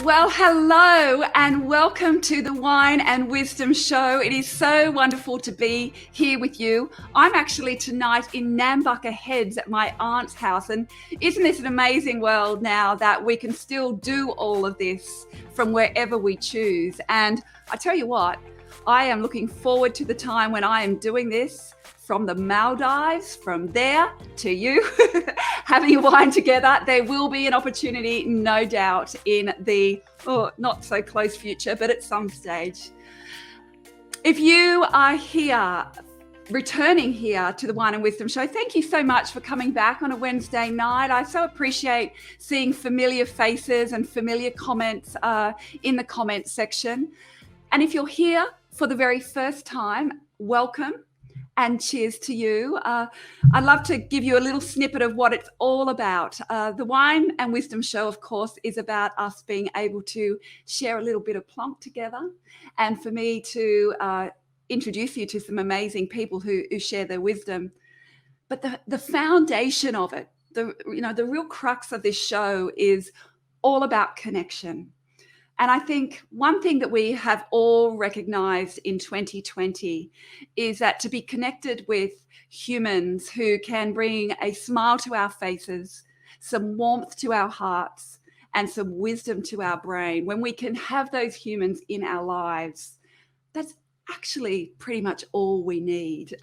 Well, hello and welcome to the Wine and Wisdom Show. It is so wonderful to be here with you. I'm actually tonight in Nambucca Heads at my aunt's house, and isn't this an amazing world now that we can still do all of this from wherever we choose? And I tell you what, I am looking forward to the time when I am doing this from the Maldives, from there to you, having wine together. There will be an opportunity, no doubt, in the not so close future, but at some stage. If you are here, returning here to the Wine and Wisdom Show, thank you so much for coming back on a Wednesday night. I so appreciate seeing familiar faces and familiar comments in the comments section. And if you're here for the very first time, welcome. And cheers to you. I'd love to give you a little snippet of what it's all about. The Wine and Wisdom Show, of course, is about us being able to share a little bit of plonk together, and for me to introduce you to some amazing people who share their wisdom. But the foundation of it, the real crux of this show is all about connection. And I think one thing that we have all recognized in 2020 is that to be connected with humans who can bring a smile to our faces, some warmth to our hearts, and some wisdom to our brain, when we can have those humans in our lives, that's actually pretty much all we need.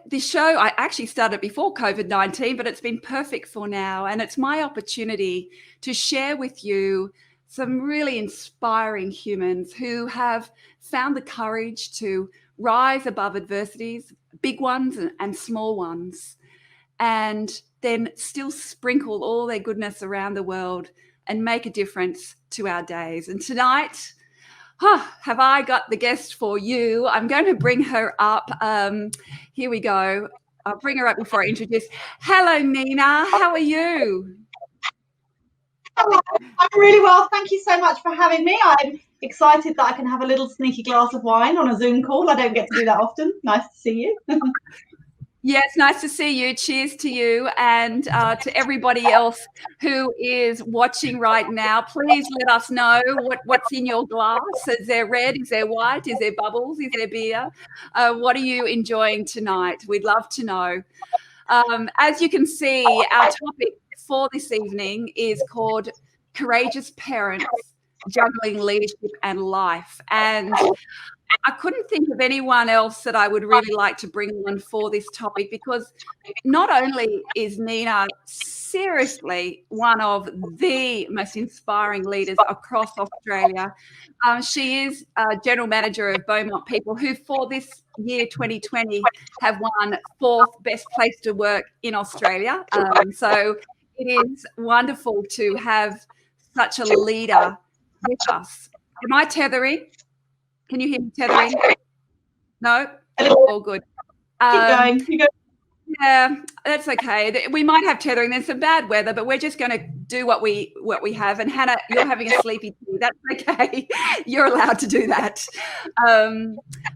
This show, I actually started before COVID-19, but it's been perfect for now. And it's my opportunity to share with you some really inspiring humans who have found the courage to rise above adversities, big ones and small ones, and then still sprinkle all their goodness around the world and make a difference to our days. And tonight, have I got the guest for you? I'm going to bring her up. Here we go. I'll bring her up before I introduce. Hello, Nina. How are you? Hello. I'm really well. Thank you so much for having me. I'm excited that I can have a little sneaky glass of wine on a Zoom call. I don't get to do that often. Nice to see you. Yes, nice to see you. Cheers to you and to everybody else who is watching right now. Please let us know what's in your glass. Is there red? Is there white? Is there bubbles? Is there beer? What are you enjoying tonight? We'd love to know. As you can see, our topic for this evening is called Courageous Parents, Juggling Leadership and Life. And I couldn't think of anyone else that I would really like to bring on for this topic, because not only is Nina seriously one of the most inspiring leaders across Australia, she is General Manager of Beaumont People, who for this year 2020 have won 4th Best Place to Work in Australia. So it is wonderful to have such a leader with us. Am I tethering? Can you hear me tethering? No? All good. Keep going. Yeah, that's okay. We might have tethering. There's some bad weather, but we're just going to do what we have. And Hannah, you're having a sleepy tea. That's okay. You're allowed to do that.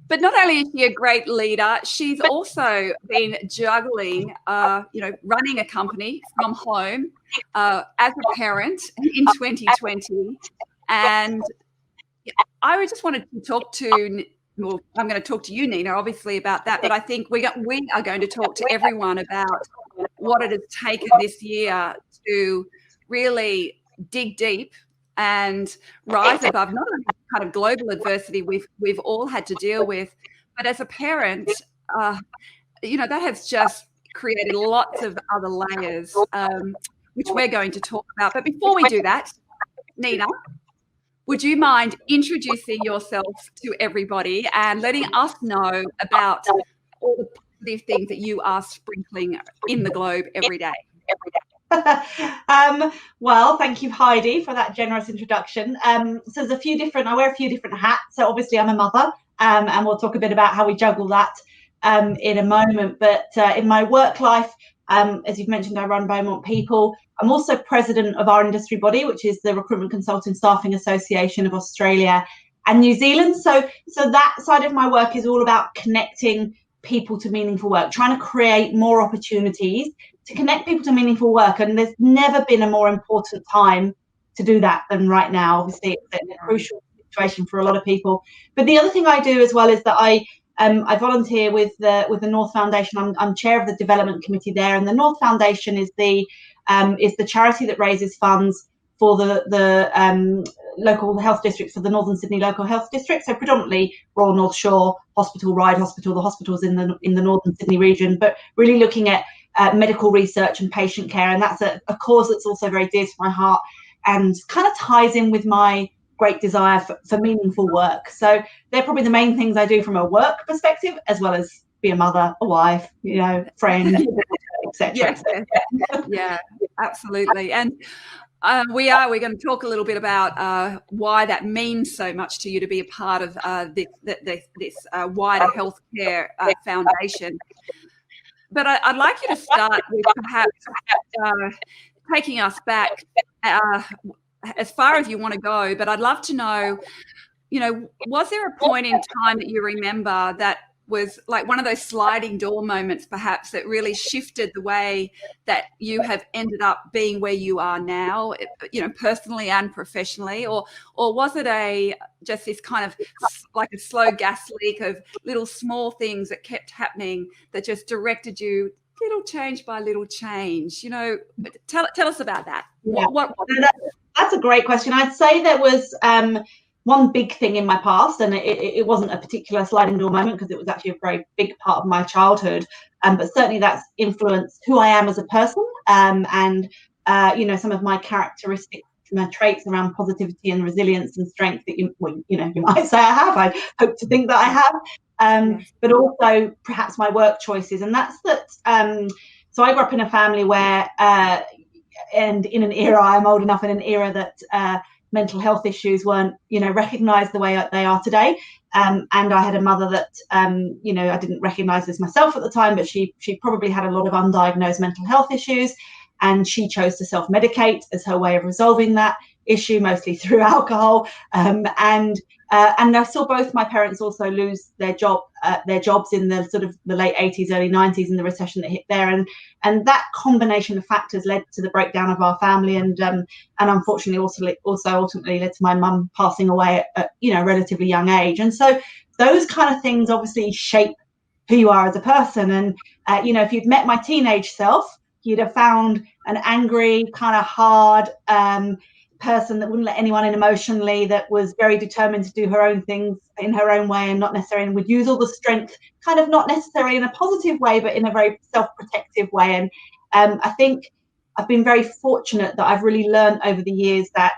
But not only is she a great leader, she's also been juggling, running a company from home as a parent in 2020. And I just wanted to talk to, well, I'm going to talk to you, Nina, obviously, about that. But I think we are going to talk to everyone about what it has taken this year to really dig deep and rise above not only kind of global adversity we've all had to deal with, but as a parent, that has just created lots of other layers, which we're going to talk about. But before we do that, Nina, would you mind introducing yourself to everybody and letting us know about all the positive things that you are sprinkling in the globe every day? Well, thank you, Heidi, for that generous introduction. So there's I wear a few different hats. So obviously I'm a mother, and we'll talk a bit about how we juggle that in a moment. But in my work life, as you've mentioned, I run Beaumont People. I'm also president of our industry body, which is the Recruitment Consultant Staffing Association of Australia and New Zealand. So that side of my work is all about connecting people to meaningful work, trying to create more opportunities to connect people to meaningful work. And there's never been a more important time to do that than right now. Obviously, it's a crucial situation for a lot of people. But the other thing I do as well is that I volunteer with the North Foundation. I'm chair of the development committee there, and the North Foundation is the charity that raises funds for the local health districts, for the Northern Sydney local health district. So predominantly Royal North Shore Hospital, Ryde Hospital, the hospitals in the Northern Sydney region, but really looking at medical research and patient care. And that's a cause that's also very dear to my heart and kind of ties in with my great desire for meaningful work. So they're probably the main things I do from a work perspective, as well as be a mother, a wife, friend, etc. Yeah, absolutely. And we're going to talk a little bit about why that means so much to you to be a part of this wider healthcare foundation. But I'd like you to start with perhaps taking us back as far as you want to go. But I'd love to know, was there a point in time that you remember that was like one of those sliding door moments, perhaps, that really shifted the way that you have ended up being where you are now, personally and professionally? Or was it just this kind of like a slow gas leak of little small things that kept happening that just directed you little change by little change? Tell us about that. Yeah. What that's a great question. I'd say there was one big thing in my past, and it wasn't a particular sliding door moment because it was actually a very big part of my childhood, but certainly that's influenced who I am as a person, and some of my characteristics, my traits around positivity and resilience and strength that you might say I have. I hope to think that I have, but also perhaps my work choices, and that's that. So I grew up in a family where, and in an era, I'm old enough, in an era that mental health issues weren't, recognised the way they are today. And I had a mother that, I didn't recognise this myself at the time, but she probably had a lot of undiagnosed mental health issues, and she chose to self-medicate as her way of resolving that issue, mostly through alcohol. And I saw both my parents also lose their jobs in the sort of the late 80s, early 90s, and the recession that hit there. And that combination of factors led to the breakdown of our family, and unfortunately also ultimately led to my mum passing away at a relatively young age. And so those kind of things obviously shape who you are as a person. And if you'd met my teenage self, you'd have found an angry, kind of hard person that wouldn't let anyone in emotionally, that was very determined to do her own things in her own way, and not necessarily, and would use all the strength kind of not necessarily in a positive way, but in a very self-protective way. And I think I've been very fortunate that I've really learned over the years that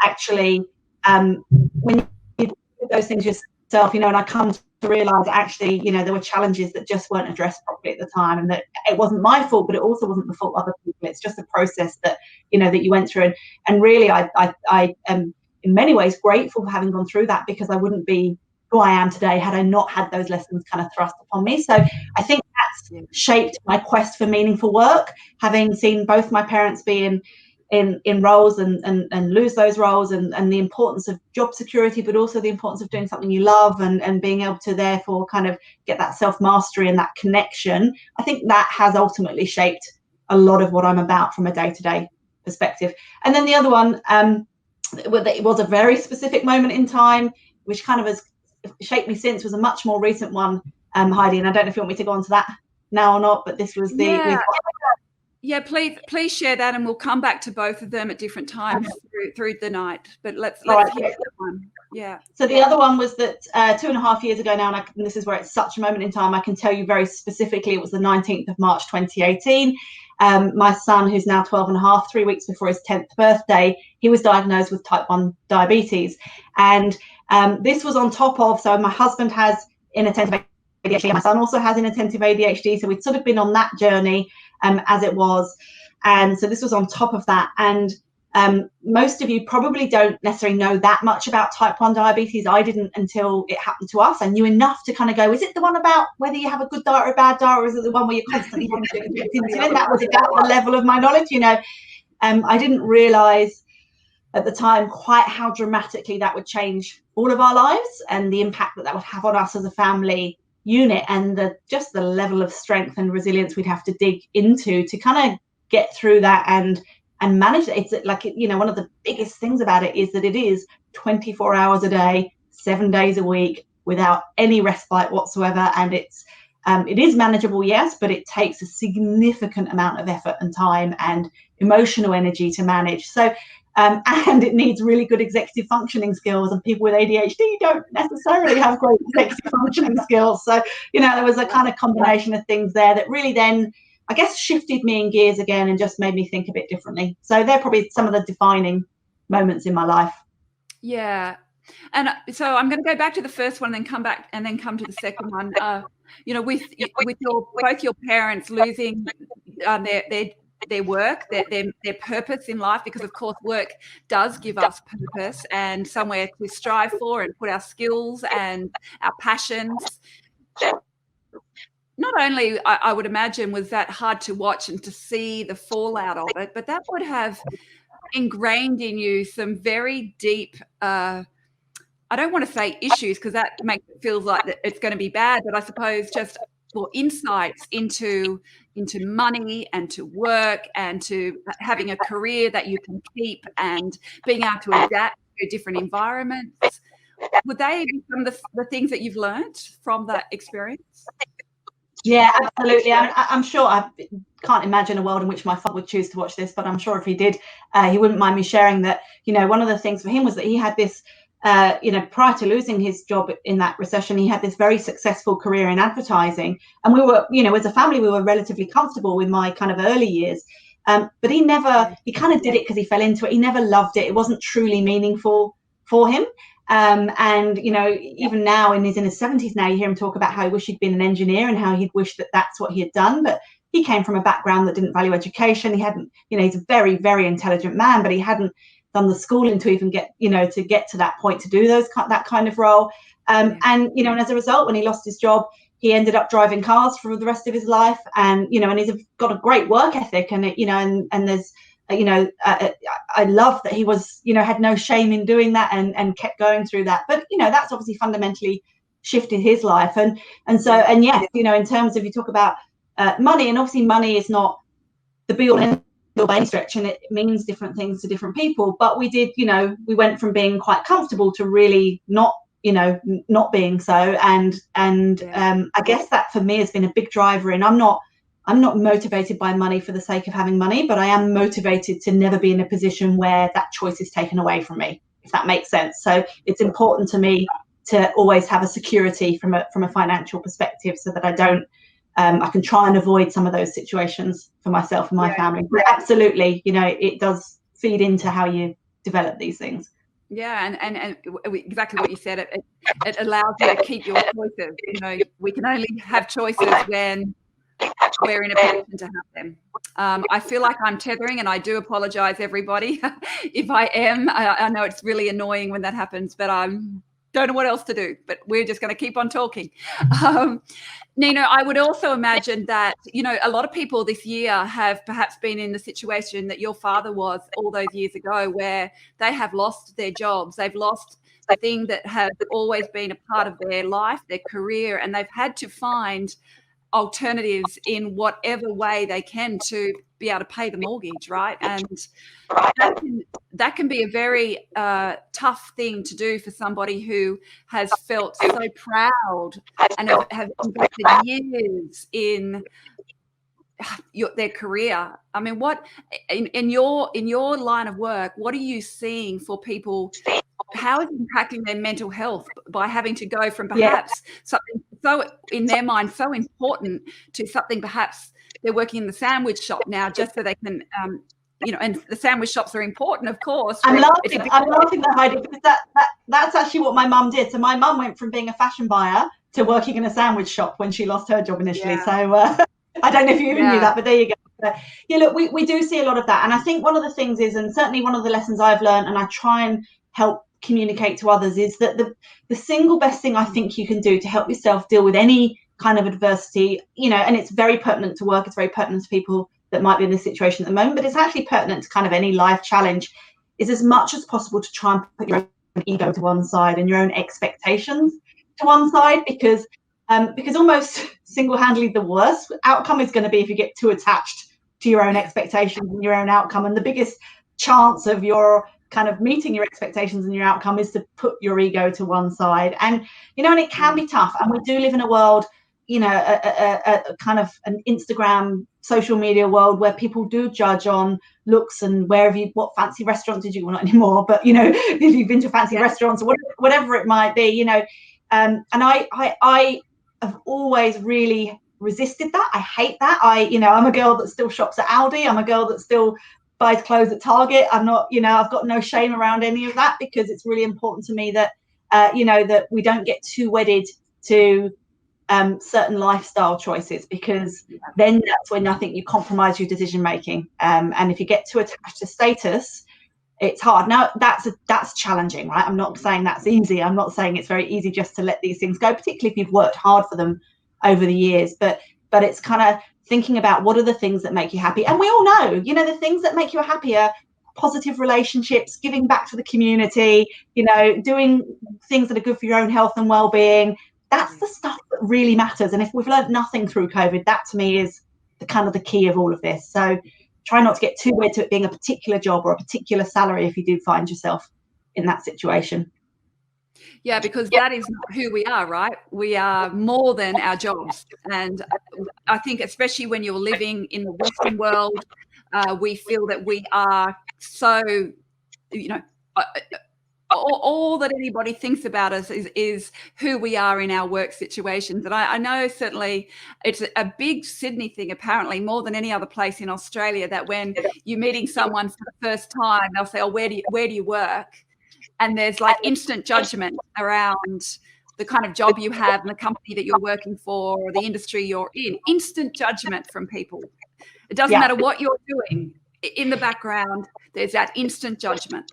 actually when you do those things yourself, and I come to realise actually, there were challenges that just weren't addressed properly at the time, and that it wasn't my fault, but it also wasn't the fault of other people. It's just a process that, that you went through. And really, I am in many ways grateful for having gone through that, because I wouldn't be who I am today had I not had those lessons kind of thrust upon me. So I think that's shaped my quest for meaningful work, having seen both my parents be in roles and lose those roles, and the importance of job security, but also the importance of doing something you love, and being able to therefore kind of get that self-mastery and that connection. I think that has ultimately shaped a lot of what I'm about from a day-to-day perspective. And then the other one, it was a very specific moment in time, which kind of has shaped me since, was a much more recent one, Heidi, and I don't know if you want me to go on to that now or not, but this was Yeah, please share that, and we'll come back to both of them at different times through the night. But let's hear that one. Yeah. So the other one was that 2.5 years ago now, and this is where it's such a moment in time, I can tell you very specifically, it was the 19th of March 2018. My son, who's now 12 and a half, 3 weeks before his 10th birthday, he was diagnosed with type 1 diabetes. And this was on top of, so my husband has inattentive ADHD, my son also has inattentive ADHD, so we'd sort of been on that journey as it was. And so this was on top of that. And most of you probably don't necessarily know that much about type 1 diabetes. I didn't until it happened to us. I knew enough to kind of go, is it the one about whether you have a good diet or a bad diet, or is it the one where you're constantly having to inject insulin? That was about the level of my knowledge, I didn't realise at the time quite how dramatically that would change all of our lives, and the impact that would have on us as a family unit, and just the level of strength and resilience we'd have to dig into to kind of get through that, and and manage it. It's like, one of the biggest things about it is that it is 24 hours a day, 7 days a week, without any respite whatsoever. And it is manageable, yes, but it takes a significant amount of effort and time and emotional energy to manage. So and it needs really good executive functioning skills, and people with ADHD don't necessarily have great executive functioning skills. So, there was a kind of combination of things there that really then, I guess, shifted me in gears again and just made me think a bit differently. So they're probably some of the defining moments in my life. Yeah. And so I'm going to go back to the first one and then come back and then come to the second one. With both your parents losing their work, their purpose in life, because of course work does give us purpose and somewhere to strive for and put our skills and our passions. Not only, I would imagine, was that hard to watch and to see the fallout of it, but that would have ingrained in you some very deep, I don't want to say issues because that makes it feel like it's going to be bad, but I suppose just for insights into money and to work and to having a career that you can keep and being able to adapt to different environments. Would they be some of the things that you've learned from that experience? Yeah, absolutely. I'm sure, I can't imagine a world in which my father would choose to watch this, but I'm sure if he did, he wouldn't mind me sharing that, one of the things for him was that he had this, prior to losing his job in that recession, he had this very successful career in advertising. And we were, as a family, we were relatively comfortable with my kind of early years. But he kind of did it because he fell into it. He never loved it. It wasn't truly meaningful for him. And, even now he's in his 70s now, you hear him talk about how he wished he'd been an engineer and how he'd wished that that's what he had done. But he came from a background that didn't value education. He hadn't, he's a very, very intelligent man, but he hadn't done the schooling to even get, to get to that point to do that kind of role. And as a result, when he lost his job, he ended up driving cars for the rest of his life. And, and he's got a great work ethic, and, and there's, I love that he was, had no shame in doing that and kept going through that. But, that's obviously fundamentally shifted his life. And yes, in terms of, you talk about money, and obviously money is not the be all end all by any stretch, and it means different things to different people. But we did, we went from being quite comfortable to really not being so. And I guess that for me has been a big driver. And I'm not motivated by money for the sake of having money, but I am motivated to never be in a position where that choice is taken away from me, if that makes sense. So it's important to me to always have a security from a financial perspective, so that I don't, I can try and avoid some of those situations for myself and my family. But absolutely, it does feed into how you develop these things. Yeah, and exactly what you said. It allows you to keep your choices. We can only have choices when we're in a position to have them. I feel like I'm tethering, and I do apologize, everybody, if I am. I know it's really annoying when that happens, but I don't know what else to do. But we're just going to keep on talking. Nina, I would also imagine that, a lot of people this year have perhaps been in the situation that your father was all those years ago, where they have lost their jobs. They've lost the thing that has always been a part of their life, their career, and they've had to find alternatives in whatever way they can to be able to pay the mortgage, right? And that can be a very tough thing to do for somebody who has felt so proud and have invested years in their career. I mean, what in your line of work, what are you seeing for people? How is it impacting their mental health by having to go from perhaps something so in their mind so important to something perhaps they're working in the sandwich shop now just so they can, and the sandwich shops are important, of course. I'm laughing at Heidi, because that's actually what my mum did. So my mum went from being a fashion buyer to working in a sandwich shop when she lost her job initially. Yeah. So I don't know if you even knew that, but there you go. But, look, we do see a lot of that. And I think one of the things is, and certainly one of the lessons I've learned, and I try and help communicate to others, is that the single best thing I think you can do to help yourself deal with any kind of adversity, and it's very pertinent to work, it's very pertinent to people that might be in this situation at the moment, but it's actually pertinent to kind of any life challenge, is as much as possible to try and put your own ego to one side and your own expectations to one side, because almost single-handedly the worst outcome is going to be if you get too attached to your own expectations and your own outcome. And the biggest chance of your kind of meeting your expectations and your outcome is to put your ego to one side. And, and it can be tough. And we do live in a world, a kind of an Instagram social media world where people do judge on looks and what fancy restaurant did you, well, not anymore, but if you've been to fancy restaurants or whatever it might be, and I have always really resisted that. I hate that. I'm a girl that still shops at Aldi. I'm a girl that still buys clothes at Target. I'm not, I've got no shame around any of that, because it's really important to me that that we don't get too wedded to certain lifestyle choices, because then that's when I think you compromise your decision making. And if you get too attached to status, it's hard. Now that's challenging, right? I'm not saying that's easy. I'm not saying it's very easy just to let these things go, particularly if you've worked hard for them over the years. But it's kind of thinking about what are the things that make you happy. And we all know, the things that make you happier: positive relationships, giving back to the community, doing things that are good for your own health and well-being. That's the stuff that really matters. And if we've learned nothing through COVID, that to me is the key of all of this. So try not to get too wedded to it being a particular job or a particular salary if you do find yourself in that situation. Yeah, because that is not who we are, right? We are more than our jobs. And I think especially when you're living in the Western world, we feel that we are so, all that anybody thinks about us is who we are in our work situations. And I know certainly it's a big Sydney thing, apparently, more than any other place in Australia, that when you're meeting someone for the first time, they'll say, oh, where do you work? And there's like instant judgment around the kind of job you have and the company that you're working for or the industry you're in. Instant judgment from people. It doesn't matter what you're doing. In the background, there's that instant judgment.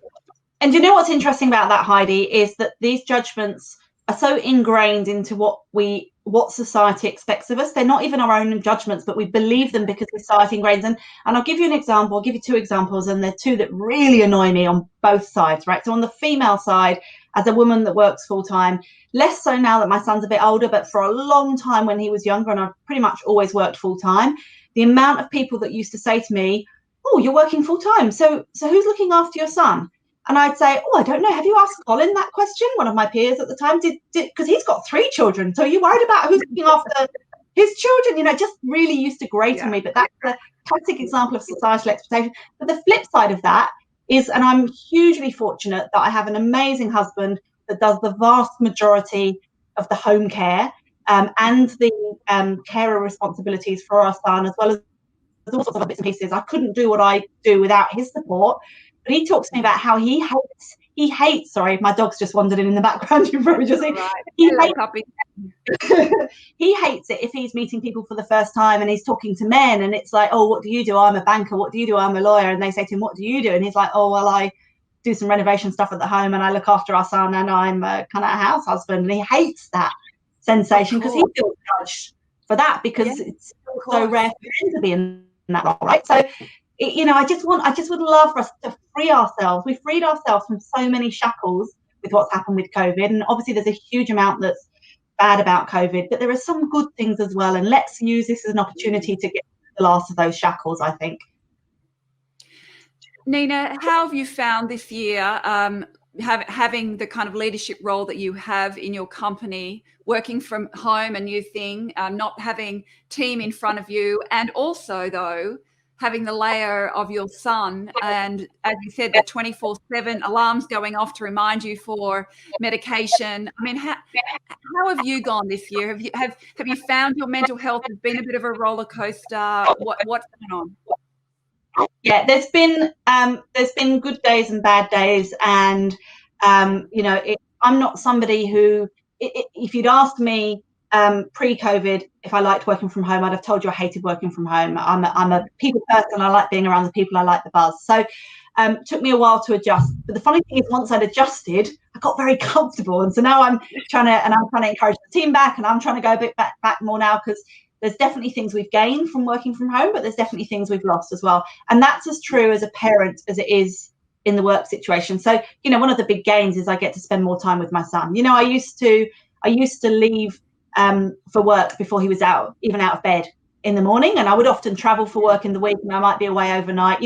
And you know what's interesting about that, Heidi, is that these judgments are so ingrained into what society expects of us. They're not even our own judgments, but we believe them because society ingrains them. And I'll give you an example. I'll give you two examples, and they're two that really annoy me on both sides, right? So on the female side, as a woman that works full time, less so now that my son's a bit older, but for a long time when he was younger, and I've pretty much always worked full time, the amount of people that used to say to me, oh, you're working full time, so who's looking after your son? And I'd say, oh, I don't know. Have you asked Colin that question? One of my peers at the time did, because he's got 3 children. So are you worried about who's looking after his children? It just really used to grate on me. But that's a classic example of societal expectation. But the flip side of that is, and I'm hugely fortunate that I have an amazing husband that does the vast majority of the home care and the carer responsibilities for our son, as well as all sorts of bits and pieces. I couldn't do what I do without his support. But he talks to me about how he hates, sorry, my dog's just wandered in the background. You've probably just seen. He hates it if he's meeting people for the first time and he's talking to men and it's like, oh, what do you do? I'm a banker. What do you do? I'm a lawyer. And they say to him, what do you do? And he's like, oh, well, I do some renovation stuff at the home and I look after our son and I'm a kind of a house husband. And he hates that sensation because he feels judged for that, because it's so rare for him to be in that role, right? So I just would love for us to free ourselves. We freed ourselves from so many shackles with what's happened with COVID. And obviously there's a huge amount that's bad about COVID, but there are some good things as well. And let's use this as an opportunity to get the last of those shackles, I think. Nina, how have you found this year having the kind of leadership role that you have in your company, working from home, a new thing, not having team in front of you, and also, though, having the layer of your son, and as you said, the 24/7 alarms going off to remind you for medication. I mean, how have you gone this year? Have you found your mental health has been a bit of a roller coaster? What's going on? Yeah, there's been good days and bad days, and I'm not somebody who, if you'd asked me pre-COVID if I liked working from home, I'd have told you I hated working from home. I'm a people person. I like being around the people. I like the buzz. So it took me a while to adjust. But the funny thing is, once I'd adjusted, I got very comfortable. And so now I'm trying to encourage the team back, and I'm trying to go a bit back more now, because there's definitely things we've gained from working from home, but there's definitely things we've lost as well. And that's as true as a parent as it is in the work situation. So, one of the big gains is I get to spend more time with my son. I used to leave for work before he was even out of bed. in the morning, and I would often travel for work in the week, and I might be away overnight,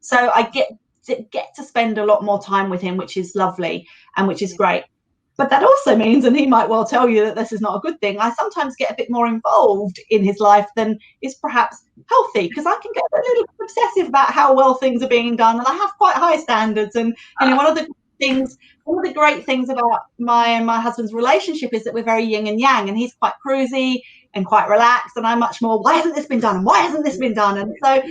so I get to spend a lot more time with him, which is lovely and which is great. But that also means, and he might well tell you that this is not a good thing, I sometimes get a bit more involved in his life than is perhaps healthy, because I can get a little obsessive about how well things are being done, and I have quite high standards. And one of the great things about my and my husband's relationship is that we're very yin and yang, and he's quite cruisy and quite relaxed, and I'm much more, why hasn't this been done, and why hasn't this been done? And so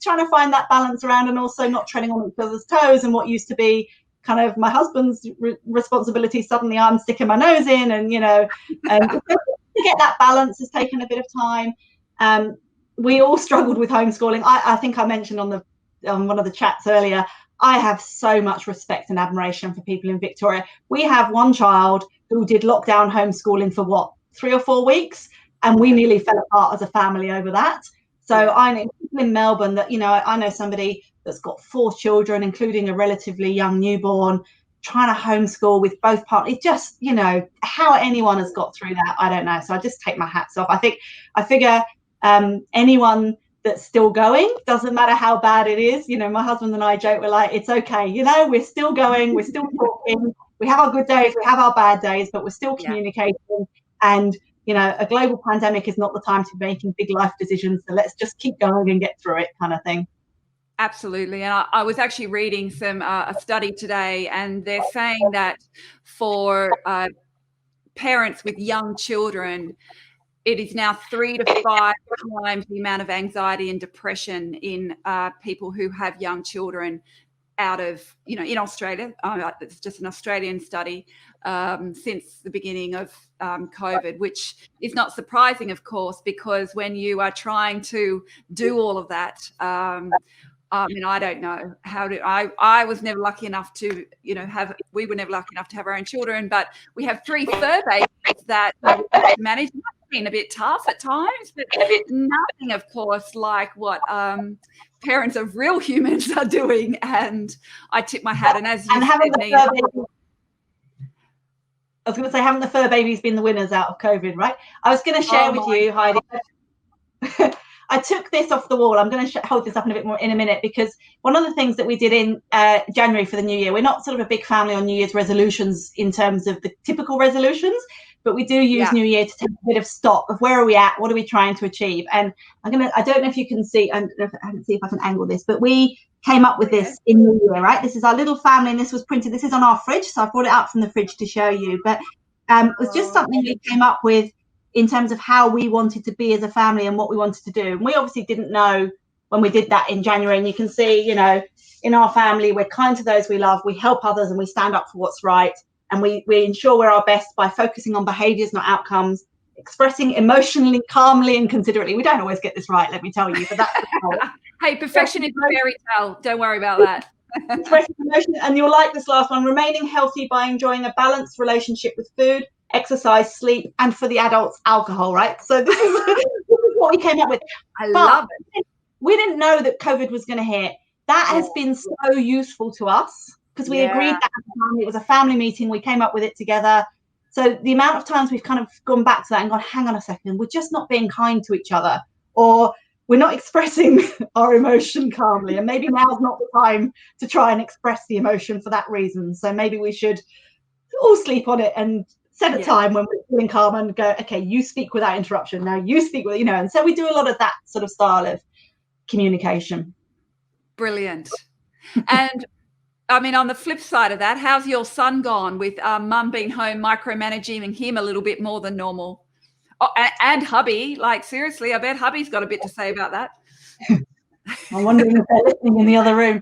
trying to find that balance around, and also not treading on each other's toes, and what used to be kind of my husband's responsibility, suddenly I'm sticking my nose in, and to get that balance has taken a bit of time. We all struggled with homeschooling. I think I mentioned on one of the chats earlier, I have so much respect and admiration for people in Victoria. We have one child who did lockdown homeschooling for 3 or 4 weeks, and we nearly fell apart as a family over that. So I know people in Melbourne that, I know somebody that's got 4 children, including a relatively young newborn, trying to homeschool with both partners. It just, how anyone has got through that, I don't know. So I just take my hats off. I figure anyone that's still going, doesn't matter how bad it is. My husband and I joke, we're like, it's okay. We're still going, we're still talking. We have our good days, we have our bad days, but we're still communicating. And a global pandemic is not the time to be making big life decisions. So let's just keep going and get through it, kind of thing. Absolutely. And I was actually reading a study today, and they're saying that for parents with young children, it is now 3 to 5 times the amount of anxiety and depression in people who have young children out of, in Australia. It's just an Australian study since the beginning of COVID, which is not surprising, of course, because when you are trying to do all of that, I don't know how to. I was never lucky enough to, we were never lucky enough to have our own children, but we have 3 fur babies that manage. It's been a bit tough at times, but nothing, of course, like what parents of real humans are doing. And I tip my hat. And as you said, I was going to say, haven't the fur babies been the winners out of COVID, right? I was going to share with you, Heidi. I took this off the wall. I'm going to hold this up in a minute, because one of the things that we did in January for the new year, we're not sort of a big family on New Year's resolutions in terms of the typical resolutions, but we do use New Year to take a bit of stock of where are we at, what are we trying to achieve. And I don't know if you can see, I can see if I can angle this, but we came up with this in New Year, right? This is our little family, and this was printed. This is on our fridge, so I brought it out from the fridge to show you. But it was just something we came up with in terms of how we wanted to be as a family and what we wanted to do. And we obviously didn't know when we did that in January. And you can see, in our family, we're kind to those we love, we help others, and we stand up for what's right. And we ensure we're our best by focusing on behaviours, not outcomes, expressing emotionally, calmly and considerately. We don't always get this right, let me tell you, but that's the goal. Hey, perfection is a fairy tale. Don't worry about that. Expressing emotion, and you'll like this last one, remaining healthy by enjoying a balanced relationship with food, exercise, sleep, and for the adults, alcohol, right? So this is what we came up with. I love it. We didn't know that COVID was going to hit. That has been so useful to us, because we agreed that it was a family meeting. We came up with it together. So the amount of times we've kind of gone back to that and gone, hang on a second, we're just not being kind to each other, or we're not expressing our emotion calmly. And maybe now's not the time to try and express the emotion for that reason. So maybe we should all sleep on it and set a time when we're feeling calm and go, okay, you speak without interruption. Now you speak with, and so we do a lot of that sort of style of communication. Brilliant. And I mean, on the flip side of that, how's your son gone with mum being home, micromanaging him a little bit more than normal? Oh, and hubby, like seriously, I bet hubby's got a bit to say about that. I'm wondering if they're listening in the other room.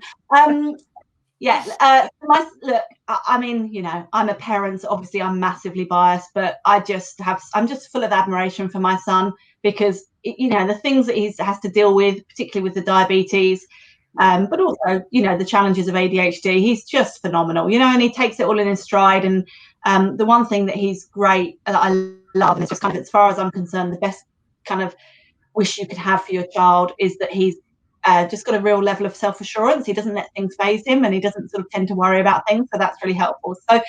Look, I mean, I'm a parent, so obviously I'm massively biased, but I'm just full of admiration for my son, because the things that he has to deal with, particularly with the diabetes, but also the challenges of ADHD, he's just phenomenal, and he takes it all in his stride. And the one thing that he's great, that I love, and it's just kind of, as far as I'm concerned, the best kind of wish you could have for your child is that he's just got a real level of self-assurance. He doesn't let things phase him, and he doesn't sort of tend to worry about things. So that's really helpful. So,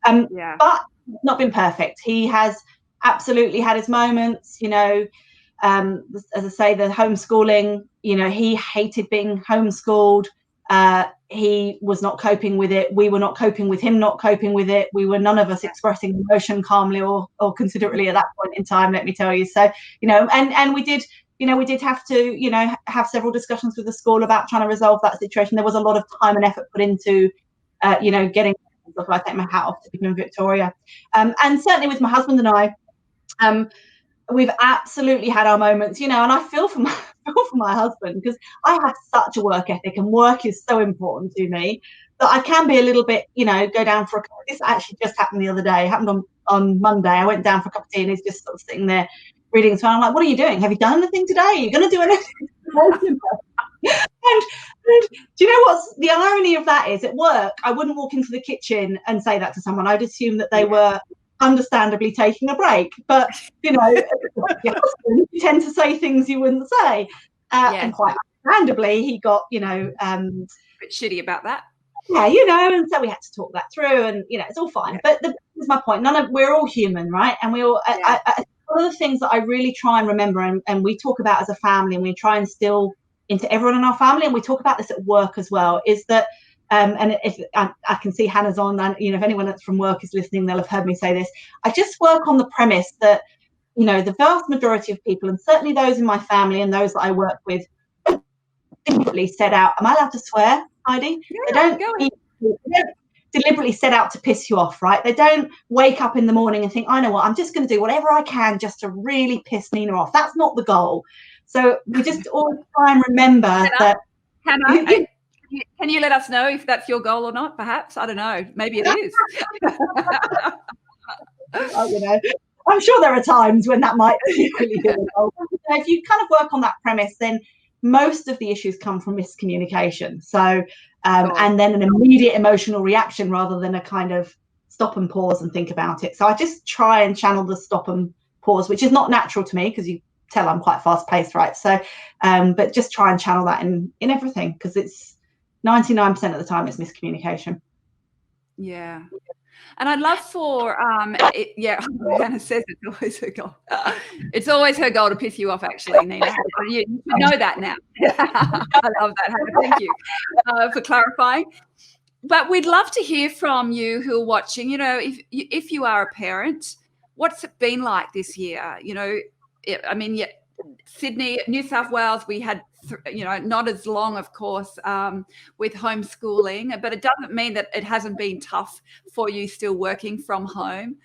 but not been perfect. He has absolutely had his moments, as I say, the homeschooling, he hated being homeschooled. He was not coping with it. We were not coping with him not coping with it. We were none of us expressing emotion calmly or considerately at that point in time, let me tell you. So, and we did, we did have to, have several discussions with the school about trying to resolve that situation. There was a lot of time and effort put into, getting stuff. I take my hat off to people in Victoria. And certainly with my husband and I, we've absolutely had our moments, and I feel for my husband, because I have such a work ethic and work is so important to me that I can be a little bit, go down for this actually just happened the other day. It happened on Monday. I went down for a cup of tea and he's just sort of sitting there reading. So I'm like, what are you doing? Have you done anything today? Are you going to do anything? And do you know what's the irony of that is, at work, I wouldn't walk into the kitchen and say that to someone. I'd assume that they were understandably taking a break, but your husband, you tend to say things you wouldn't say, and quite understandably he got a bit shitty about that, and so we had to talk that through, and it's all fine. But this is my point, we're all human, right? And we all one of the things that I really try and remember, and we talk about as a family, and we try and instill into everyone in our family, and we talk about this at work as well, is that and if I can see Hannah's on, and if anyone that's from work is listening, they'll have heard me say this. I just work on the premise that the vast majority of people, and certainly those in my family and those that I work with, deliberately set out. Am I allowed to swear, Heidi? They don't deliberately set out to piss you off, right? They don't wake up in the morning and think, I know what, I'm just going to do whatever I can just to really piss Nina off. That's not the goal. So we just always try and remember that. Hannah, can you let us know if that's your goal or not, perhaps? I don't know. Maybe it is. I'm sure there are times when that might equally be a goal. If you kind of work on that premise, then most of the issues come from miscommunication. So, and then an immediate emotional reaction rather than a kind of stop and pause and think about it. So I just try and channel the stop and pause, which is not natural to me, because you tell I'm quite fast paced, right? So, but just try and channel that in everything, because it's 99% of the time it's miscommunication. Yeah. And I'd love for Hannah says it's always her goal. It's always her goal to piss you off, actually, Nina. You know that now. I love that, Hannah. Thank you for clarifying. But we'd love to hear from you who are watching. If you are a parent, what's it been like this year? Sydney, New South Wales, we had, not as long, of course, with homeschooling, but it doesn't mean that it hasn't been tough for you still working from home.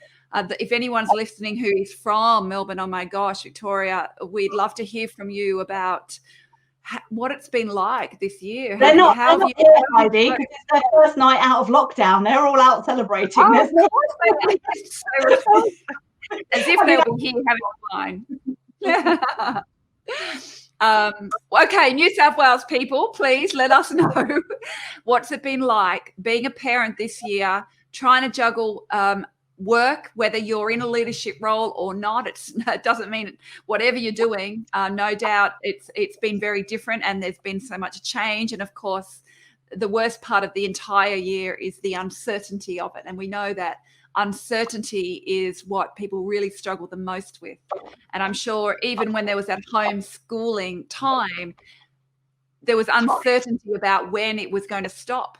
If anyone's listening who is from Melbourne, oh my gosh, Victoria, we'd love to hear from you about what it's been like this year. They're not here, Heidi, because it's their first night out of lockdown. They're all out celebrating. As if they were here having fun. Okay, New South Wales people, please let us know what's it been like being a parent this year, trying to juggle work, whether you're in a leadership role or not. It doesn't mean whatever you're doing. No doubt it's been very different, and there's been so much change. And of course, the worst part of the entire year is the uncertainty of it. And we know that uncertainty is what people really struggle the most with. And I'm sure even when there was that homeschooling time, there was uncertainty about when it was going to stop.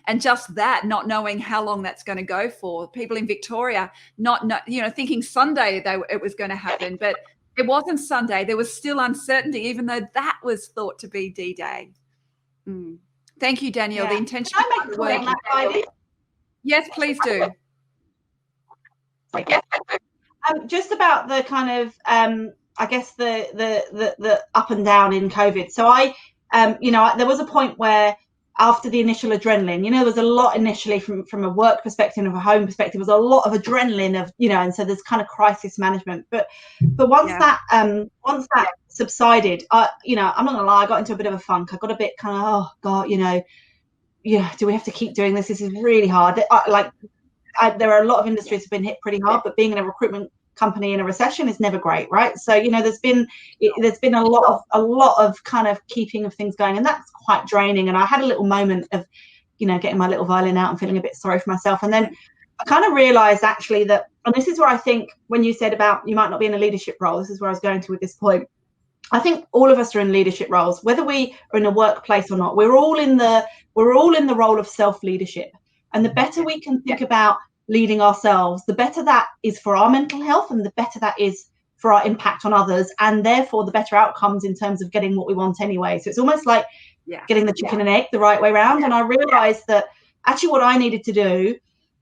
And just that, not knowing how long that's going to go for. People in Victoria thinking Sunday it was going to happen, but it wasn't Sunday. There was still uncertainty, even though that was thought to be D-Day. Thank you, Danielle. The intention. Can I make a comment on that, Heidi? Yes, please do. Just about the kind of I guess the up and down in COVID. So there was a point where, after the initial adrenaline, there was a lot initially from a work perspective, of a home perspective, was a lot of adrenaline of, and so there's kind of crisis management. But once that subsided, I'm not gonna lie, I got into a bit of a funk. I got a bit kind of, oh God, do we have to keep doing this? This is really hard. There are a lot of industries have been hit pretty hard, but being in a recruitment company in a recession is never great, right? So there's been a lot of kind of keeping of things going, and that's quite draining. And I had a little moment of getting my little violin out and feeling a bit sorry for myself, and then I kind of realized actually that, and this is where I think when you said about you might not be in a leadership role, this is where I was going to with this point. I think all of us are in leadership roles, whether we are in a workplace or not. We're all in the role of self-leadership. And the better we can think about leading ourselves, the better that is for our mental health, and the better that is for our impact on others, and therefore the better outcomes in terms of getting what we want anyway. So it's almost like getting the chicken and egg the right way around. And I realized that actually what I needed to do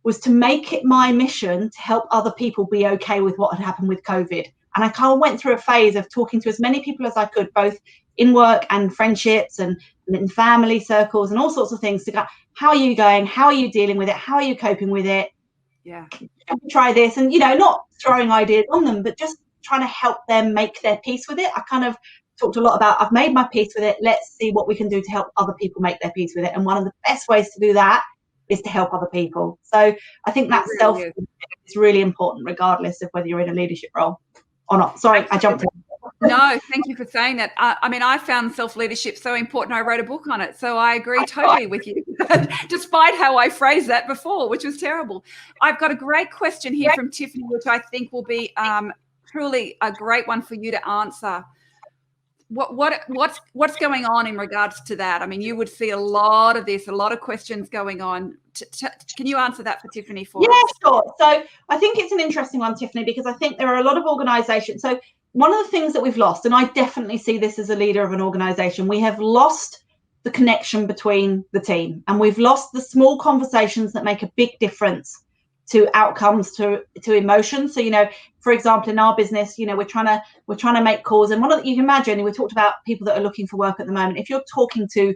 was to make it my mission to help other people be okay with what had happened with COVID. And I kind of went through a phase of talking to as many people as I could, both in work and friendships and in family circles and all sorts of things, to go, how are you going? How are you dealing with it? How are you coping with it? Yeah. Try this. And, not throwing ideas on them, but just trying to help them make their peace with it. I kind of talked a lot about, I've made my peace with it. Let's see what we can do to help other people make their peace with it. And one of the best ways to do that is to help other people. So I think that self is really important, regardless of whether you're in a leadership role or not. Sorry, I jumped in. No, thank you for saying that. I mean, I found self-leadership so important, I wrote a book on it. So I agree totally with you, despite how I phrased that before, which was terrible. I've got a great question here from Tiffany, which I think will be truly a great one for you to answer. What's going on in regards to that? I mean, you would see a lot of this, a lot of questions going on. Can you answer that for Tiffany for us? Yeah, sure. So I think it's an interesting one, Tiffany, because I think there are a lot of organizations. So one of the things that we've lost, and I definitely see this as a leader of an organization, we have lost the connection between the team, and we've lost the small conversations that make a big difference to outcomes, to emotions. So, for example, in our business, we're trying to make calls, and you can imagine, we talked about people that are looking for work at the moment. If you're talking to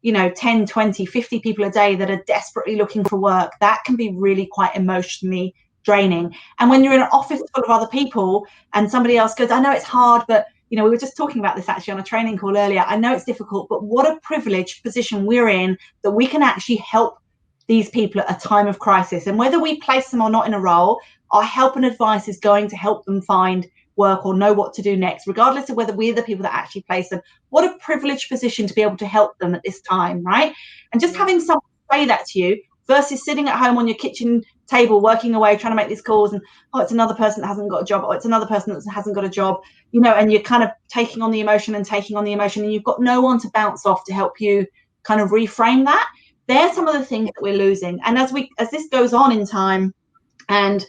10, 20, 50 people a day that are desperately looking for work, that can be really quite emotionally draining. And when you're in an office full of other people and somebody else goes, I know it's hard, but we were just talking about this actually on a training call earlier. I know it's difficult, but what a privileged position we're in that we can actually help these people at a time of crisis. And whether we place them or not in a role, our help and advice is going to help them find work or know what to do next, regardless of whether we're the people that actually place them. What a privileged position to be able to help them at this time, right? And just having someone say that to you versus sitting at home on your kitchen table, working away, trying to make these calls, and it's another person that hasn't got a job, or it's another person that hasn't got a job, and you're kind of taking on the emotion, and you've got no one to bounce off to help you kind of reframe that. They're some of the things that we're losing. And as this goes on in time, and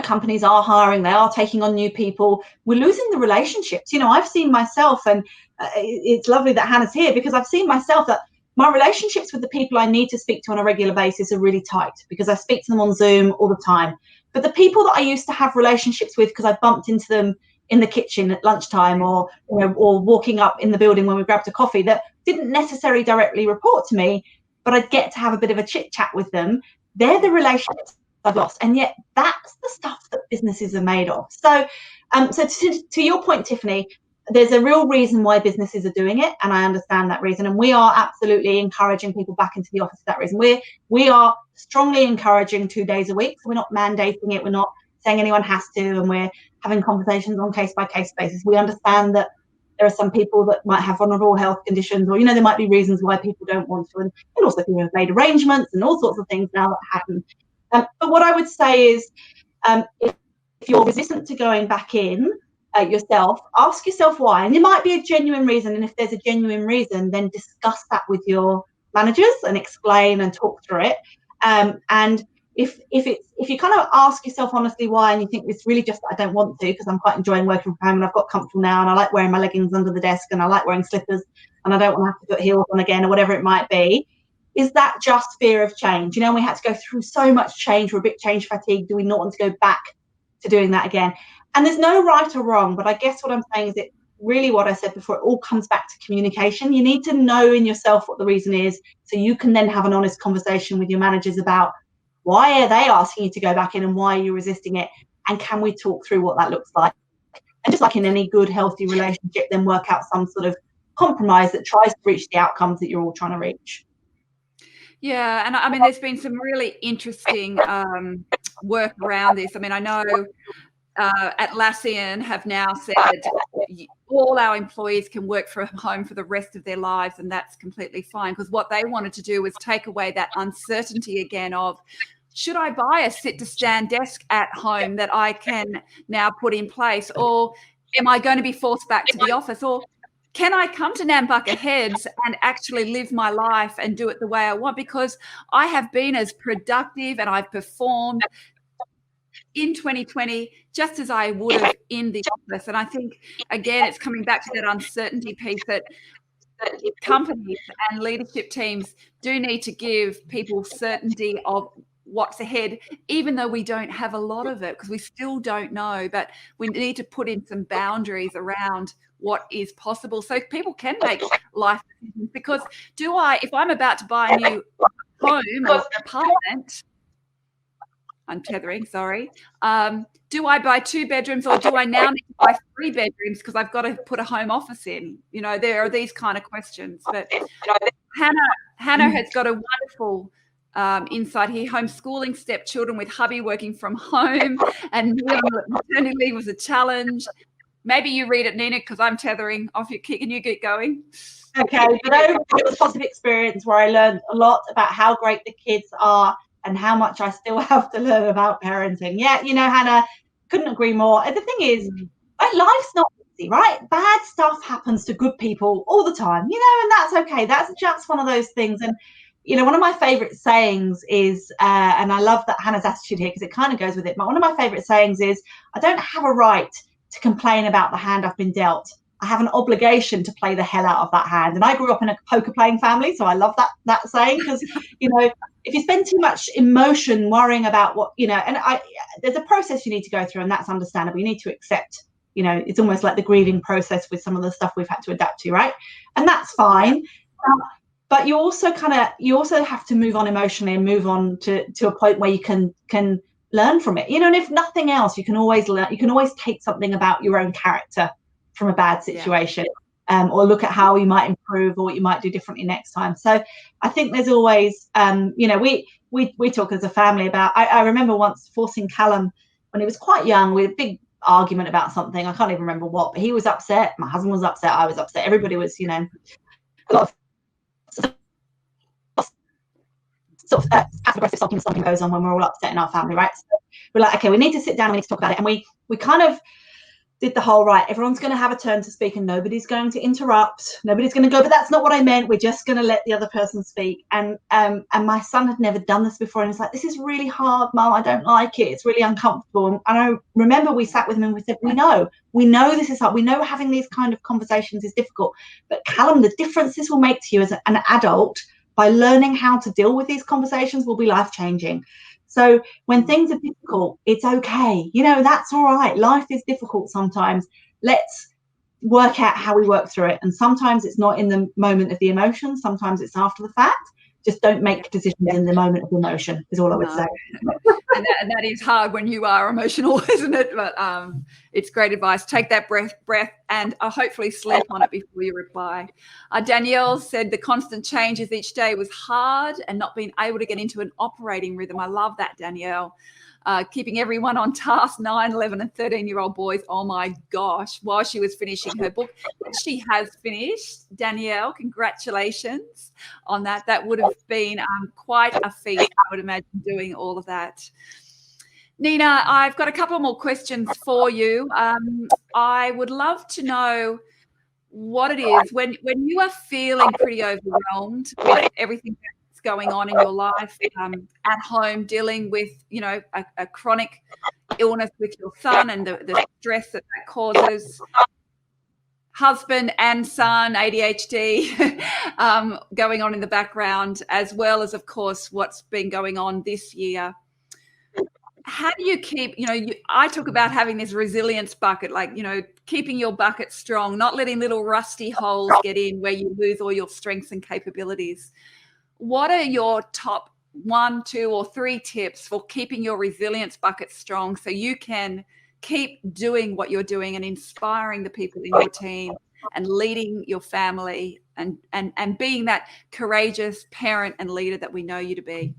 companies are hiring, they are taking on new people, we're losing the relationships. I've seen myself, and it's lovely that Hannah's here, because I've seen myself that my relationships with the people I need to speak to on a regular basis are really tight, because I speak to them on Zoom all the time. But the people that I used to have relationships with because I bumped into them in the kitchen at lunchtime, or walking up in the building when we grabbed a coffee, that didn't necessarily directly report to me, but I'd get to have a bit of a chit chat with them, they're the relationships I've lost. And yet that's the stuff that businesses are made of. So to your point, Tiffany, there's a real reason why businesses are doing it, and I understand that reason, and we are absolutely encouraging people back into the office for that reason. We are strongly encouraging 2 days a week, so we're not mandating it, we're not saying anyone has to, and we're having conversations on case-by-case basis. We understand that there are some people that might have vulnerable health conditions, or there might be reasons why people don't want to, and also people have made arrangements and all sorts of things now that happen. But what I would say is, if you're resistant to going back in yourself, ask yourself why. And there might be a genuine reason. And if there's a genuine reason, then discuss that with your managers and explain and talk through it. And if you kind of ask yourself honestly why, and you think it's really just that I don't want to, because I'm quite enjoying working from home and I've got comfortable now, and I like wearing my leggings under the desk, and I like wearing slippers, and I don't want to have to put heels on again, or whatever it might be. Is that just fear of change? We had to go through so much change. We're a bit change fatigued. Do we not want to go back to doing that again? And there's no right or wrong, but I guess what I'm saying is, it really, what I said before, it all comes back to communication. You need to know in yourself what the reason is, so you can then have an honest conversation with your managers about why are they asking you to go back in, and why are you resisting it, and can we talk through what that looks like? And just like in any good, healthy relationship, then work out some sort of compromise that tries to reach the outcomes that you're all trying to reach. Yeah, and I mean, there's been some really interesting work around this. I mean, I know Atlassian have now said all our employees can work from home for the rest of their lives, and that's completely fine, because what they wanted to do was take away that uncertainty again of should I buy a sit-to-stand desk at home that I can now put in place? Or am I going to be forced back to the office? Or can I come to Nambucca Heads and actually live my life and do it the way I want? Because I have been as productive and I've performed in 2020 just as I would have in the office. And I think, again, it's coming back to that uncertainty piece that companies and leadership teams do need to give people certainty of what's ahead, even though we don't have a lot of it, because we still don't know. But we need to put in some boundaries around what is possible so people can make life decisions. Because if I'm about to buy a new home or apartment, untethering, sorry, do I buy 2 bedrooms, or do I now need to buy 3 bedrooms because I've got to put a home office in? There are these kind of questions. But Hannah has got a wonderful insight here. Homeschooling stepchildren with hubby working from home, and maternity leave was a challenge. Maybe you read it, Nina, because I'm tethering off your kick. Can you get going? Okay, but overall, it was a positive experience where I learned a lot about how great the kids are and how much I still have to learn about parenting. Yeah, Hannah, couldn't agree more. And the thing is, life's not easy, right? Bad stuff happens to good people all the time, and that's okay. That's just one of those things. And, one of my favorite sayings is, and I love that Hannah's attitude here because it kind of goes with it, but one of my favorite sayings is, I don't have a right to complain about the hand I've been dealt. I have an obligation to play the hell out of that hand. And I grew up in a poker playing family, so I love that saying because, if you spend too much emotion worrying about what, there's a process you need to go through, and that's understandable. You need to accept, it's almost like the grieving process with some of the stuff we've had to adapt to, right? And that's fine. But you also have to move on emotionally and move on to a point where you can learn from it, and if nothing else, you can always learn. You can always take something about your own character from a bad situation, or look at how you might improve or what you might do differently next time. So I think there's always, we talk as a family about, I remember once forcing Callum when he was quite young with a big argument about something. I can't even remember what, but he was upset. My husband was upset. I was upset. Everybody was, a lot of sort of passive-aggressive something goes on when we're all upset in our family, right? So we're like, okay, we need to sit down and we need to talk about it. And we kind of did the whole, right, everyone's going to have a turn to speak and nobody's going to interrupt. Nobody's going to go, but that's not what I meant. We're just going to let the other person speak. And my son had never done this before. And he's like, this is really hard, Mum. I don't like it. It's really uncomfortable. And I remember we sat with him and we said, we know this is hard. We know having these kind of conversations is difficult. But Callum, the difference this will make to you as an adult by learning how to deal with these conversations will be life-changing. So when things are difficult, it's okay. That's all right. Life is difficult sometimes. Let's work out how we work through it. And sometimes it's not in the moment of the emotion. Sometimes it's after the fact. Just don't make decisions in the moment of emotion is all I would say. And that is hard when you are emotional, isn't it? But it's great advice. Take that breath and hopefully sleep on it before you reply. Danielle said the constant changes each day was hard and not being able to get into an operating rhythm. I love that, Danielle. Keeping everyone on task, 9, 11 and 13-year-old boys. Oh, my gosh, while she was finishing her book. She has finished. Danielle, congratulations on that. That would have been quite a feat, I would imagine, doing all of that. Nina, I've got a couple more questions for you. I would love to know what it is when you are feeling pretty overwhelmed with everything going on in your life, at home, dealing with, a chronic illness with your son and the stress that causes, husband and son, ADHD going on in the background, as well as, of course, what's been going on this year. How do you keep, I talk about having this resilience bucket, like, keeping your bucket strong, not letting little rusty holes get in where you lose all your strengths and capabilities. What are your top 1, 2, or 3 tips for keeping your resilience bucket strong so you can keep doing what you're doing and inspiring the people in your team and leading your family and being that courageous parent and leader that we know you to be?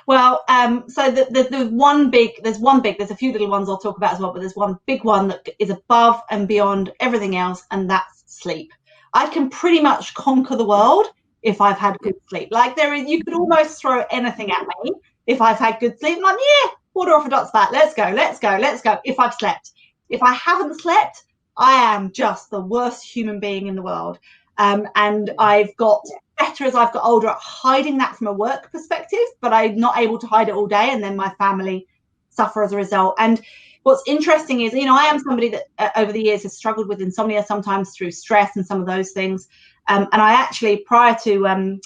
Well, so there's a few little ones I'll talk about as well, but there's one big one that is above and beyond everything else, and that's sleep. I can pretty much conquer the world if I've had good sleep. Like you could almost throw anything at me if I've had good sleep. I'm like, yeah, water off a duck's back. Let's go. If I've slept. If I haven't slept, I am just the worst human being in the world. And I've got better as I've got older at hiding that from a work perspective, but I'm not able to hide it all day, and then my family suffer as a result. And what's interesting is, I am somebody that over the years has struggled with insomnia, sometimes through stress and some of those things. And I actually, prior to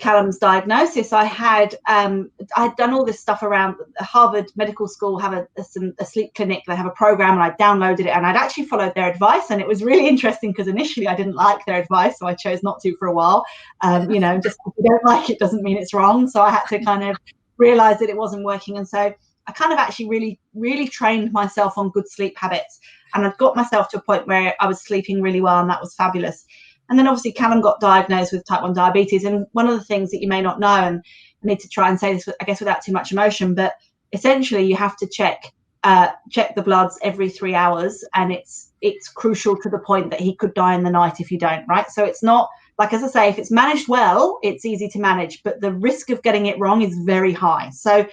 Callum's diagnosis, I'd done all this stuff around Harvard Medical School, have a sleep clinic. They have a program, and I downloaded it, and I'd actually followed their advice. And it was really interesting because initially I didn't like their advice, so I chose not to for a while. Just if you don't like it doesn't mean it's wrong. So I had to kind of realize that it wasn't working. And so I kind of actually really, really trained myself on good sleep habits. And I'd got myself to a point where I was sleeping really well, and that was fabulous. And then obviously Callum got diagnosed with type 1 diabetes. And one of the things that you may not know, and I need to try and say this, I guess, without too much emotion, but essentially you have to check the bloods every 3 hours. And it's crucial to the point that he could die in the night if you don't, right? So it's not, like, as I say, if it's managed well, it's easy to manage, but the risk of getting it wrong is very high. So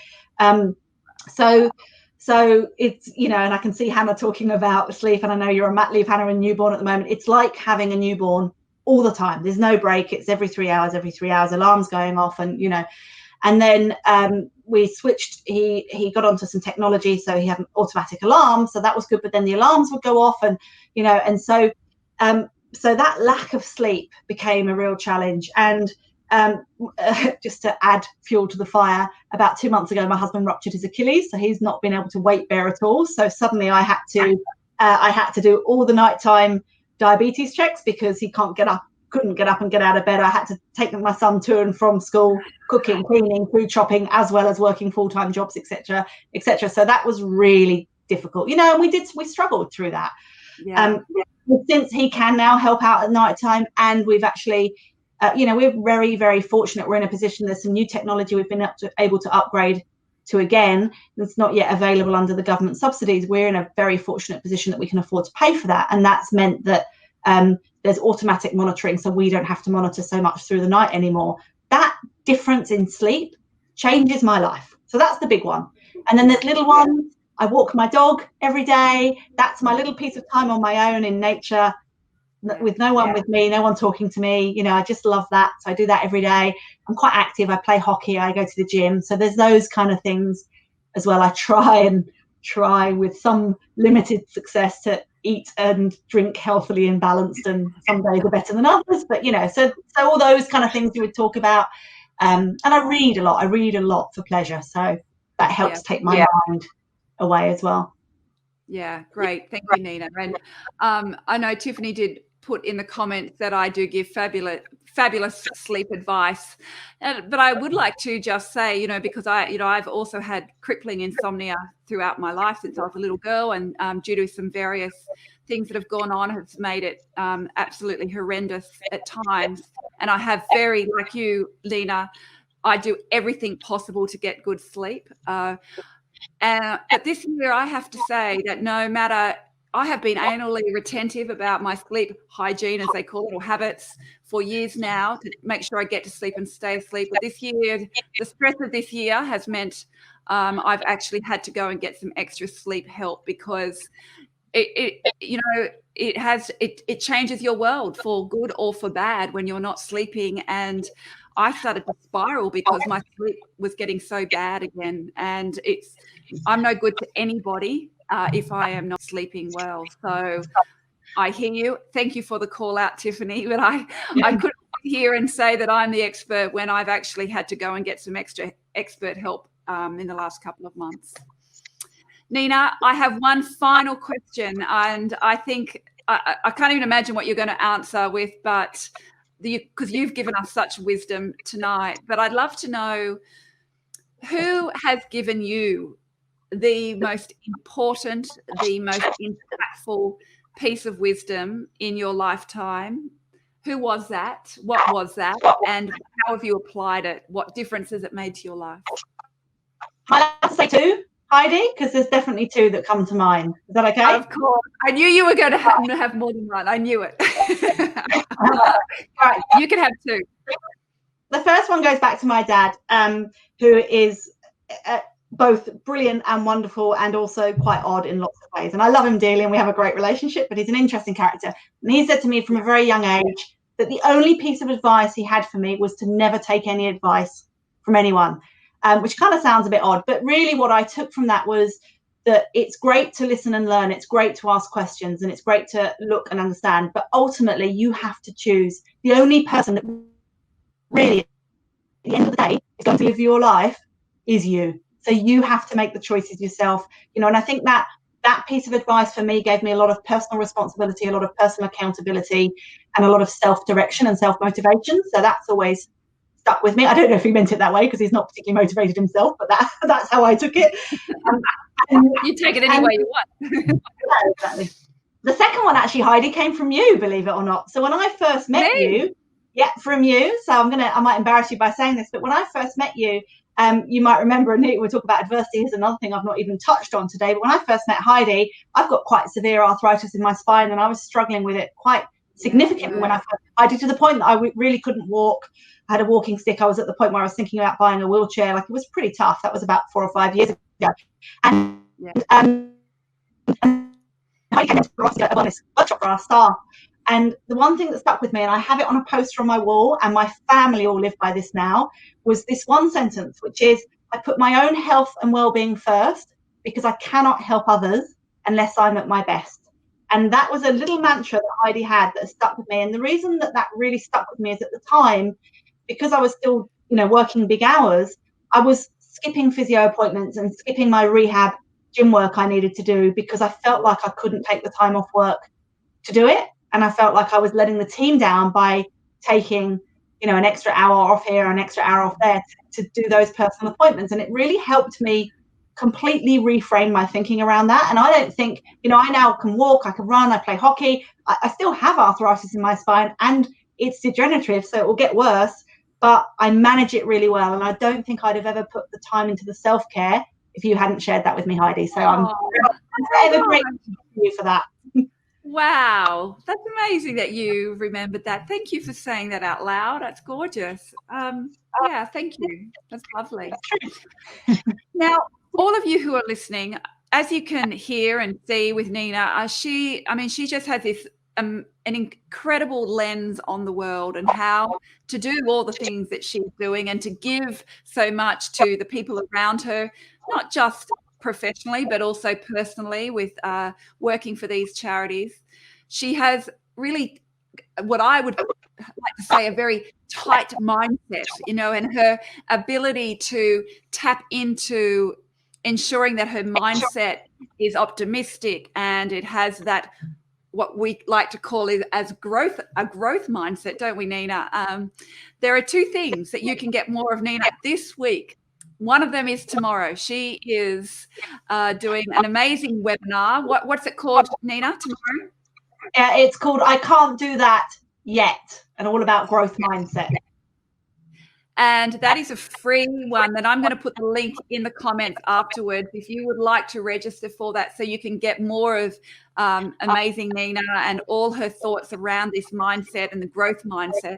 it's, and I can see Hannah talking about sleep, and I know you're on mat leave, Hannah, and newborn at the moment. It's like having a newborn all the time. There's no break. It's every 3 hours, alarms going off, and and then we switched. He got onto some technology, so he had an automatic alarm, so that was good. But then the alarms would go off, and and so that lack of sleep became a real challenge. And just to add fuel to the fire, about 2 months ago, my husband ruptured his Achilles, so he's not been able to weight bear at all. So suddenly I had to do all the nighttime diabetes checks because he couldn't get up and get out of bed. I had to take my son to and from school, cooking, cleaning, food shopping, as well as working full-time jobs, etc. So that was really difficult, and we struggled through that. Since he can now help out at night time, and we've actually we're very, very fortunate. We're in a position, there's some new technology we've been able to upgrade to, again, that's not yet available under the government subsidies. We're in a very fortunate position that we can afford to pay for that. And that's meant that there's automatic monitoring, so we don't have to monitor so much through the night anymore. That difference in sleep changes my life. So that's the big one. And then there's little ones. I walk my dog every day. That's my little piece of time on my own in nature, with no one with me, no one talking to me. I just love that. So I do that every day. I'm quite active. I play hockey. I go to the gym. So there's those kind of things as well. I try with some limited success to eat and drink healthily and balanced, and some days are better than others. But so all those kind of things we would talk about. And I read a lot for pleasure. So that helps take my mind away as well. Yeah, great. Thank you, Nina. And I know Tiffany did put in the comments that I do give fabulous sleep advice, but I would like to just say, because I've also had crippling insomnia throughout my life since I was a little girl, and due to some various things that have gone on, has made it absolutely horrendous at times. And I have like you, Nina, I do everything possible to get good sleep. But this year, I have to say that no matter, I have been anally retentive about my sleep hygiene, as they call it, or habits, for years now, to make sure I get to sleep and stay asleep. But this year, the stress of this year has meant I've actually had to go and get some extra sleep help, because it changes your world for good or for bad when you're not sleeping. And I started to spiral because my sleep was getting so bad again, and I'm no good to anybody if I am not sleeping well. So I hear you. Thank you for the call out, Tiffany. But I couldn't hear and say that I'm the expert when I've actually had to go and get some extra expert help in the last couple of months. Nina, I have one final question, and I think I can't even imagine what you're going to answer with, but because you've given us such wisdom tonight. But I'd love to know, who has given you the most important, the most impactful piece of wisdom in your lifetime? Who was that? What was that? And how have you applied it? What difference has it made to your life? I'd have to say two, Heidi, because there's definitely two that come to mind. Is that okay? Of course. I knew you were going to have more than one. I knew it. All right. You can have two. the first one goes back to my dad, who is both brilliant and wonderful and also quite odd in lots of ways. And I love him dearly and we have a great relationship, but he's an interesting character. And he said to me from a very young age that the only piece of advice he had for me was to never take any advice from anyone, which kind of sounds a bit odd. But really what I took from that was that it's great to listen and learn. It's great to ask questions and it's great to look and understand. But ultimately, you have to choose. The only person that really, at the end of the day, is going to live your life is you. So you have to make the choices yourself, you know, and I think that piece of advice for me gave me a lot of personal responsibility, a lot of personal accountability, and a lot of self-direction and self-motivation. So that's always stuck with me. I don't know if he meant it that way because he's not particularly motivated himself, but that's how I took it. You take it any way you want. Yeah, exactly. The second one actually, Heidi, came from you, believe it or not. So when I first met you, from you. So I might embarrass you by saying this, but when I first met you, you might remember, and we talk about adversity is another thing I've not even touched on today, but when I first met Heidi, I've got quite severe arthritis in my spine and I was struggling with it quite significantly when I first met Heidi, to the point that I really couldn't walk. I had a walking stick. I was at the point where I was thinking about buying a wheelchair. Like, it was pretty tough. That was about 4 or 5 years ago. And Heidi came to a wellness workshop for our staff. And the one thing that stuck with me, and I have it on a poster on my wall, and my family all live by this now, was this one sentence, which is, I put my own health and well-being first because I cannot help others unless I'm at my best. And that was a little mantra that Heidi had that stuck with me. And the reason that really stuck with me is, at the time, because I was still, you know, working big hours, I was skipping physio appointments and skipping my rehab gym work I needed to do because I felt like I couldn't take the time off work to do it. And I felt like I was letting the team down by taking, you know, an extra hour off here, an extra hour off there to do those personal appointments. And it really helped me completely reframe my thinking around that. And I don't think, you know, I now can walk, I can run, I play hockey. I still have arthritis in my spine and it's degenerative, so it will get worse, but I manage it really well. And I don't think I'd have ever put the time into the self-care if you hadn't shared that with me, Heidi. So I'm forever grateful to you for that. Wow, that's amazing that you remembered that. Thank you for saying that out loud. That's gorgeous. Yeah, thank you. That's lovely. Now, all of you who are listening, as you can hear and see with Nina, she just has this an incredible lens on the world and how to do all the things that she's doing and to give so much to the people around her, not just professionally, but also personally with working for these charities. She has really, what I would like to say, a very tight mindset, you know, and her ability to tap into ensuring that her mindset is optimistic and it has that, what we like to call it as a growth mindset, don't we, Nina? There are two things that you can get more of Nina this week. One of them is tomorrow. She is doing an amazing webinar. What's it called, Nina, tomorrow? It's called I Can't Do That Yet, and all about growth mindset. And that is a free one that I'm going to put the link in the comments afterwards if you would like to register for that, so you can get more of amazing Nina and all her thoughts around this mindset and the growth mindset.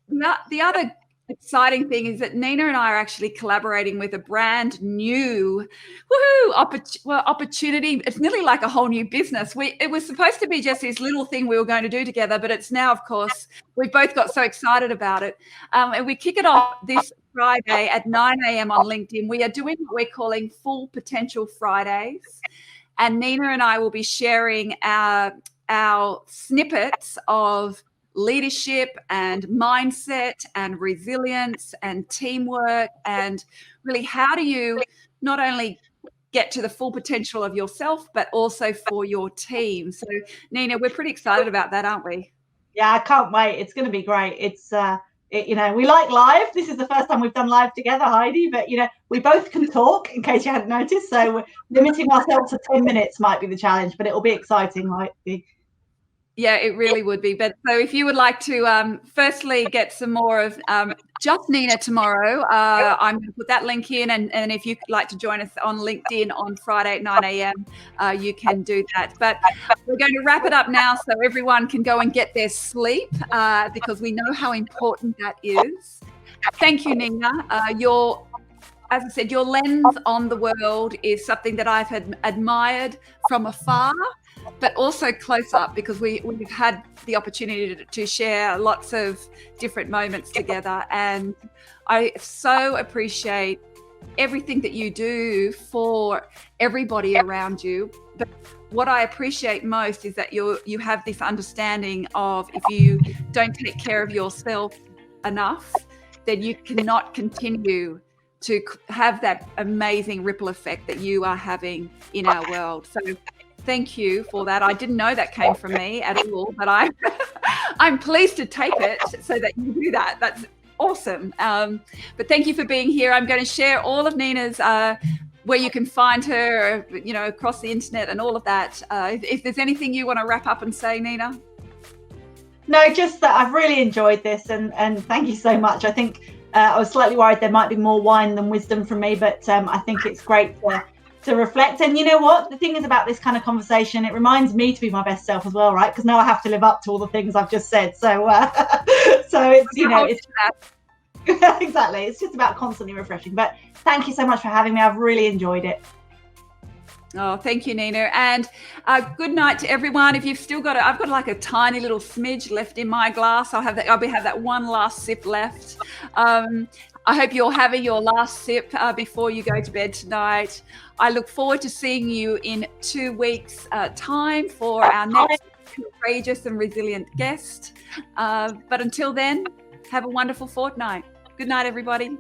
The other exciting thing is that Nina and I are actually collaborating with a brand new opportunity. It's nearly like a whole new business. It was supposed to be just this little thing we were going to do together, but it's now, of course, we've both got so excited about it. And we kick it off this Friday at 9 a.m. on LinkedIn. We are doing what we're calling Full Potential Fridays. And Nina and I will be sharing our snippets of leadership and mindset and resilience and teamwork, and really how do you not only get to the full potential of yourself, but also for your team. So Nina, we're pretty excited about that, aren't we? Yeah, I can't wait. It's going to be great. It's you know, we like live. This is the first time we've done live together, Heidi, but you know, we both can talk, in case you hadn't noticed, so we're limiting ourselves to 10 minutes might be the challenge, but it'll be exciting, right? Yeah, it really would be. But so if you would like to firstly get some more of just Nina tomorrow, I'm going to put that link in. And if you'd like to join us on LinkedIn on Friday at 9 a.m., you can do that. But we're going to wrap it up now so everyone can go and get their sleep because we know how important that is. Thank you, Nina. As I said, your lens on the world is something that I've admired from afar, but also close up, because we've had the opportunity to share lots of different moments together. And I so appreciate everything that you do for everybody around you. But what I appreciate most is that you have this understanding of, if you don't take care of yourself enough, then you cannot continue to have that amazing ripple effect that you are having in our world. So thank you for that. I didn't know that came from me at all, but I'm pleased to take it so that you do that. That's awesome. But thank you for being here. I'm going to share all of Nina's where you can find her, across the internet and all of that. If there's anything you want to wrap up and say, Nina. No, just that I've really enjoyed this, and thank you so much. I think I was slightly worried there might be more wine than wisdom from me, but I think it's great to reflect. And you know what? The thing is about this kind of conversation, it reminds me to be my best self as well, right? Because now I have to live up to all the things I've just said. So, so it's it's exactly. It's just about constantly refreshing. But thank you so much for having me. I've really enjoyed it. Oh, thank you, Nina. And good night to everyone. If you've still got I've got like a tiny little smidge left in my glass. I'll have that one last sip left. I hope you're having your last sip before you go to bed tonight. I look forward to seeing you in 2 weeks' time for our next courageous and resilient guest. But until then, have a wonderful fortnight. Good night, everybody.